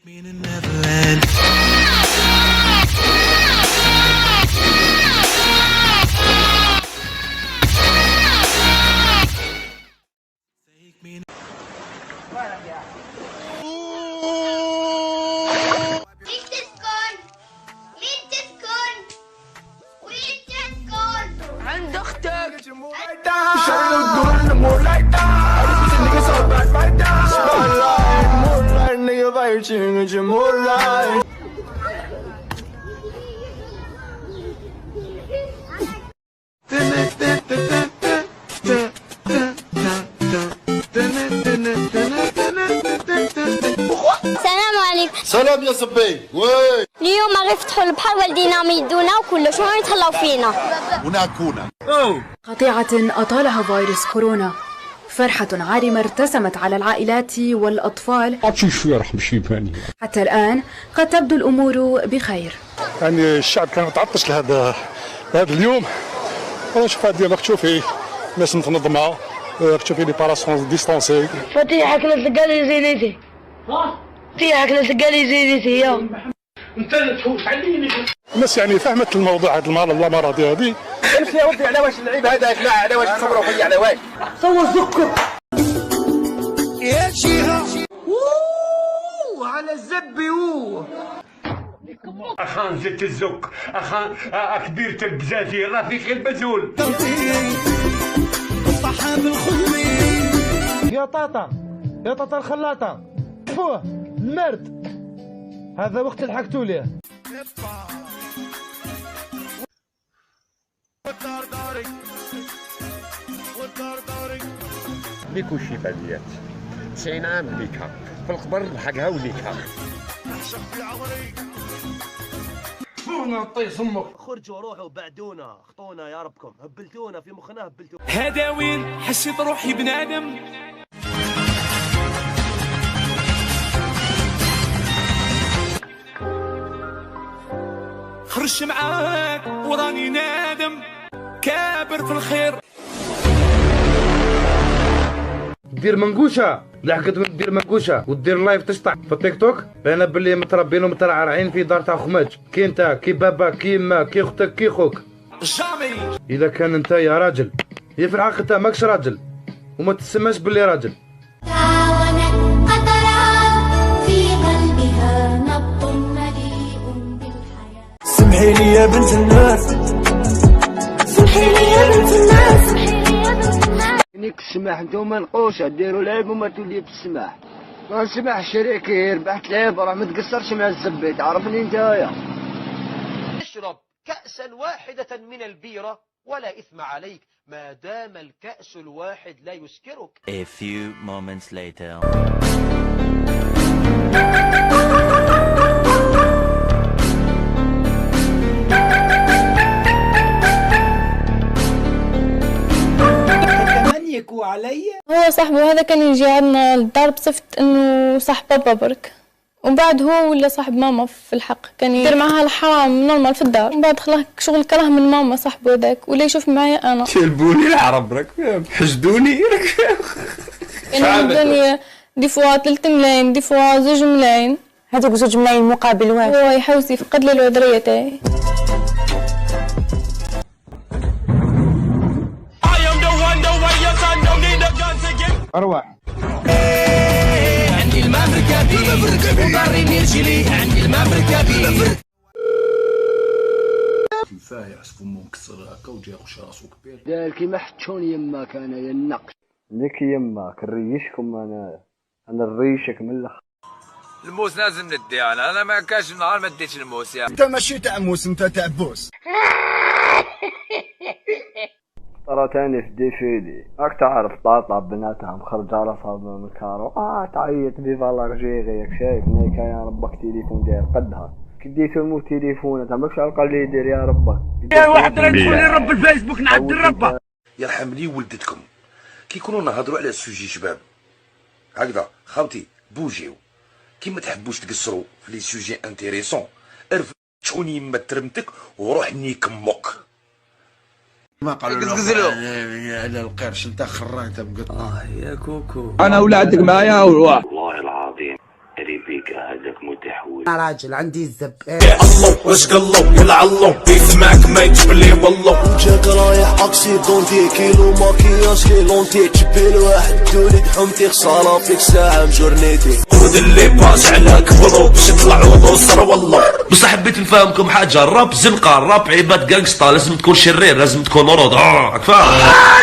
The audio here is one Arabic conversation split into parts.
عند اختك السلام عليكم. سلام يا صبي. وي اليوم ما يفتحوا البحر والدينا ميدونا وكله شو يتهلاو فينا وناكونا. قطيعة أطالها فيروس كورونا، فرحة عارمة ارتسمت على العائلات والأطفال. حتى الآن قد تبدو الأمور بخير. يعني الشعب كان متعطش لهذا اليوم. انا نشوف هذه ديالك تشوفي ناس متنظمه، تشوفي لي باراسون ديستانسي. فتيحك للقالي زينيتي. فتيحك للقالي زينيتي يا انت تحوس عليني. الناس يعني فهمت الموضوع هذا المرض ديال هذه. امشي يا ودي على واش اللعيب هذا يا على واش تصبروا فيا على واش صور زكر يا شيها على الزبي اخان زيت الزك اخان كبيرة البزازي رفيق البزول صحاب الخمي يا طاطا الخلاطة فوه المرد هذا وقت الحكتوا ليه. بيكو شفاليات 90 عام بيكا في القبر لحقها وليكا فونا طيس امك. خرجوا روحوا بعدونا خطونا يا ربكم هبلتونا في مخنا هبلتونا. هذا وين حسيت روحي بنادم. خرج معاك وراني نادم كابر في الخير. دير منقوشه لحقت دير منقوشه ودير لايف تشطح في التيك توك. انا باللي متربين ومترعرعين في دار تاع خماج، كي انت كي بابا كي ما كي اختك كي خوك. جامي اذا كان انت يا راجل هي في الحق انت ماكش راجل وما تسماش باللي راجل. تعاونت قطرات في قلبها نبض مليء بالحياة. سمحي لي يا بنت الناس سمحي لي يا بنت الناس سمحي لي يا بنت الناس. نيك السماح نتوما نقوشه ديروا لعب وما تولي بالسماح. ما نسمح شريكي ربحت لعب راه ما تقصرش مع الزبي تعرفني نتايا. اشرب كأسا واحدة من البيرة ولا إثم عليك ما دام الكأس الواحد لا يسكرك. A few moments later. هو صاحبه هذا كان يجي عندنا للدار بصفة انه صاحب بابا برك، وبعد هو ولا صاحب ماما في الحق، كان يدير معها الحرام نورمال في الدار، ومن بعد خلاه شغل كره من ماما صاحبه هذاك ولا يشوف معايا انا. شلبوني العرب راك حشدوني راك. كان الدنيا دي فوا 3 ملايين دي فوا 2 ملايين. هذوك 2 ملايين مقابل واحد. هو يحوس يفقد لي العذرية تاعي. ارواح عندي الماء مركبي وضريني رجلي عندي الماء مركبي. كفايه يعصفو مو مكسر هكا وجا يغش راسو كبير. داير كيما حتشون يماك انا يا النقش. لك يماك نريشكم انا نريشك من الاخر. الموس لازم ندي انا ما كاش نهار ما ديتش الموس يا انت ماشي تاع موس انت تاع بوس. ترى تاني في ديفيدي راك تعرف طاطا بناتها مخرجة راسها من الكارو تعيط فيفا لاغجيري ياك شايف نيكا يا ربك تليفون داير قدها كي ديتو المو تليفون تماكش على اللي يدير يا ربك يا واحد راه يدخل لي رب الفيسبوك نعدل ربه يرحم لي ولدتكم كي يكونوا نهضروا على السوجي شباب هكذا خاوتي بوجيو كي ما تحبوش تقصروا في لي سوجي انتريسون ارفد شكون يما ترمتك وروح نيك امك ما قالوا على القرش انت خرا انت بقط يا كوكو انا ولادك معايا والله والله العظيم ريبيك فيك هذاك متحول. راجل عندي الزب. يا الله واش قلو يلا علو بيت معاك ما يتبلي والله. جاك رايح اكسيدونتي كيلو ماكياج كيلونتي تشبيل واحد تولد حمتي خسارة فيك ساعة مجورنيتي. خذ اللي باز على كبرو باش يطلعوا دوسر والله. بصح حبيت نفهمكم حاجة، الراب زنقة، الراب عباد جانجستا، لازم تكون شرير، لازم تكون رود. راك فاهم؟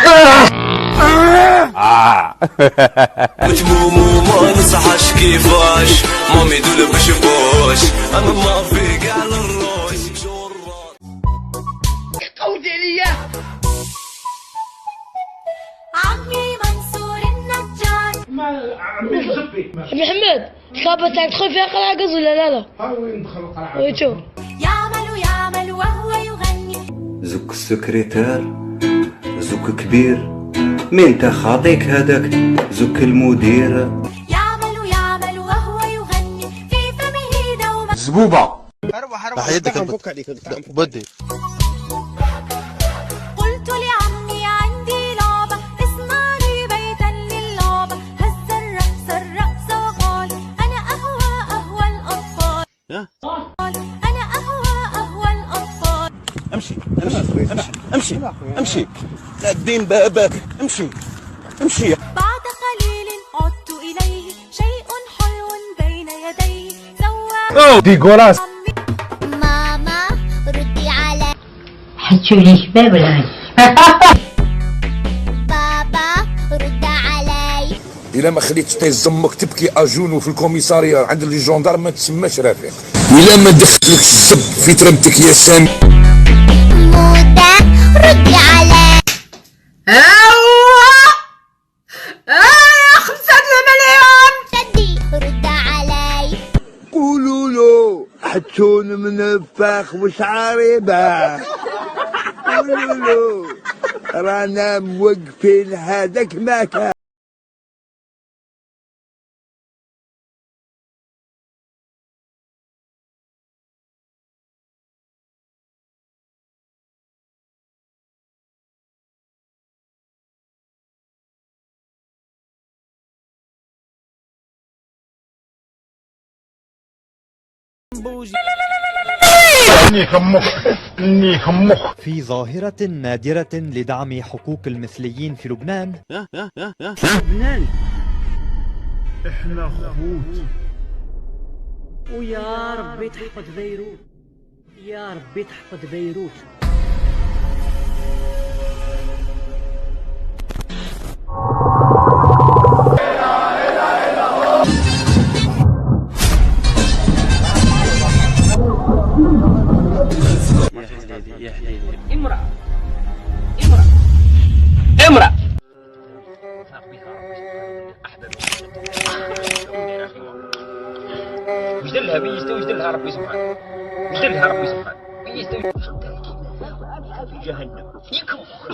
متمومو ما نصحاش كيفاش مامي دول باش بوش انا ما في كاع الروش قودي ليا عمي منصور النجار. عمي الزبي محمد الصابة تاعك تدخل فيها قلعة قز ولا لا لا؟ وين ندخل قلعة؟ ويشوف يعمل وهو يغني. زوك السكرتير زوك كبير مين تخاطيك هذاك زوك المدير. يعمل وهو يغني في فمه دوما. زبوبة راح يدك نفك عليك بدي. قلت لعمي عندي لعبة اصنع لي بيتا للعبة. هز الرأس وقال أنا أهوى الأطفال. أنا أهوى الأطفال. امشي لا الدين بابك. امشي بعد قليل عدت إليه شيء حلو بين يديه سوى ديغولاس. ماما ردي علي. حتشولي شباب الآن. بابا رد علي. إلا ما خليتش طيز امك تبكي اجونو في الكوميسارية عند لي جوندار ما تسماش رفيق. إلا ما دخلتلكش الزب في ترمتك يا سامي. مودا ردي علي. يا 5 مليون. ردي رد علي. قولوا له حتون منفخ وشعري باح. قولوا له رانا موقفين هذاك مكان. في ظاهرة نادرة لدعم حقوق المثليين في لبنان. لبنان احنا خوت. ويا ربي تحفظ بيروت. يا ربي تحفظ بيروت. امرأة وش دلها بيستوي وش دلها ربي سبحانه وش دلها ربي سبحانه بيستوي جهنم يكفر.